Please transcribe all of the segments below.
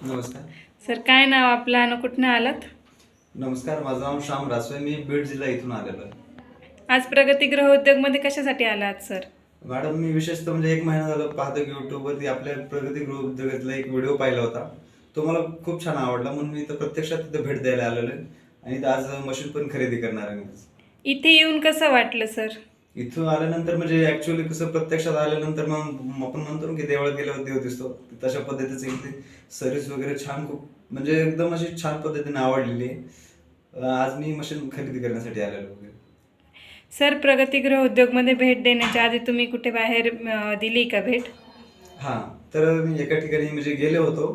नमस्कार. सर, काय नाव आपलं आणि कुठनं आलात? नमस्कार, माझं नाव श्याम रासवे. मी बीड जिल्हा इथून आलेलो आहे. आज प्रगतीगृह उद्योगमध्ये कशासाठी आलात सर? मॅडम, मी विशेषतः म्हणजे 1 महिना झालं पाहतो की यूट्यूबवरती आपल्या प्रगतीगृह उद्योगातला एक व्हिडिओ पाहिला होता. तो मला खूप छान आवडला, म्हणून मी इथं प्रत्यक्षात तिथं भेट द्यायला आलेलो आहे आणि इथं आज मशीन पण खरेदी करणार आहे मी. इथे येऊन कसं वाटलं सर? इथून आल्यानंतर म्हणजे ॲक्च्युअली कसं प्रत्यक्षात आल्यानंतर मग आपण म्हणतो ना की देवळात गेल्यावर देव दिसतो. तशा पद्धतीचं इथली सर्व्हिस वगैरे छान, खूप म्हणजे एकदम अशी छान पद्धतीने आवडलेली आहे. आज मी मशीन खरेदी करण्यासाठी आलेलो आहे. सर, प्रगतीगृह उद्योगमध्ये भेट देण्याच्या आधी तुम्ही कुठे बाहेर दिली का भेट? हां, तर मी एका ठिकाणी म्हणजे गेलो होतो.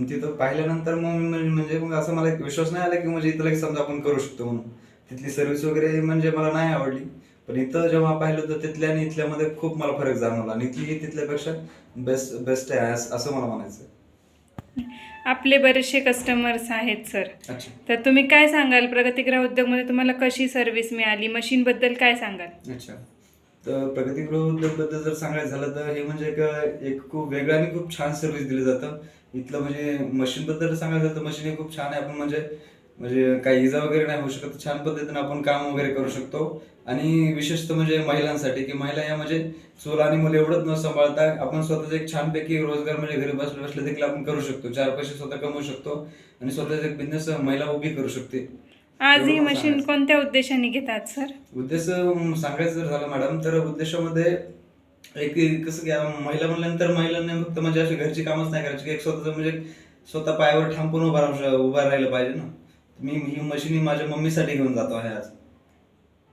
तिथं पाहिल्यानंतर मग म्हणजे मग असं मला एक विश्वास नाही आला की म्हणजे इथं लगेच समजा आपण करू शकतो म्हणून. तिथली सर्व्हिस वगैरे म्हणजे मला नाही आवडली. पण इथं जेव्हा पाहिलं तर तिथल्या आणि इथल्यामध्ये खूप मला फरक जाणवला आणि इथली तिथल्यापेक्षा बेस्ट आहे असं मला म्हणायचं आहे. आपले बरेचसे कस्टमर्स आहेत सर. अच्छा. तर तुम्ही काय सांगाल, प्रगतीगृह उद्योगमध्ये तुम्हाला कशी सर्व्हिस मिळाली? मशीनबद्दल काय सांगाल? अच्छा. तर प्रगतीगृह उद्योगबद्दल जर सांगायचं झालं तर हे म्हणजे एक खूप वेगळं आणि खूप छान सर्व्हिस दिलं जातं. इथलं म्हणजे मशीनबद्दल सांगायचं झालं तर मशीन ही खूप छान आहे. आपण म्हणजे म्हणजे काही इजा वगैरे नाही होऊ शकत. छान पद्धतीने आपण काम वगैरे करू शकतो आणि विशेषतः म्हणजे महिलांसाठी की महिला या म्हणजे चूल आणि मूल एवढंच न सांभाळता आपण स्वतःचा एक छानपैकी रोजगार म्हणजे घरी बसल्या बसल्या देखील आपण करू शकतो. 4 पैसे स्वतः कमवू शकतो आणि स्वतःचा एक बिझनेस महिला उभी करू शकते. आज एवढं ही मला मशीन सांगायचं. कोणत्या उद्देशाने घेतात सर? उद्देश सांगायचं जर झालं मॅडम, तर उद्देशामध्ये एक कसं की महिला म्हणल्यानंतर महिलांनी फक्त म्हणजे अशी घरची कामच नाही करायची, की एक स्वतःचं म्हणजे स्वतः पायावर ठामपणे उभा राहिलं पाहिजे ना. मी ही मशीन ही माझ्या मम्मीसाठी घेऊन जातो आहे आज.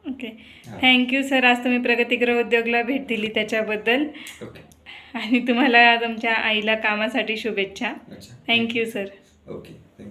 ओके. हां. थँक्यू सर, आज तुम्ही प्रगतीगृह उद्योगला भेट दिली त्याच्याबद्दल. ओके. आणि तुम्हाला तुमच्या आईला कामासाठी शुभेच्छा. अच्छा. Thank you sir. ओके. थँक्यू.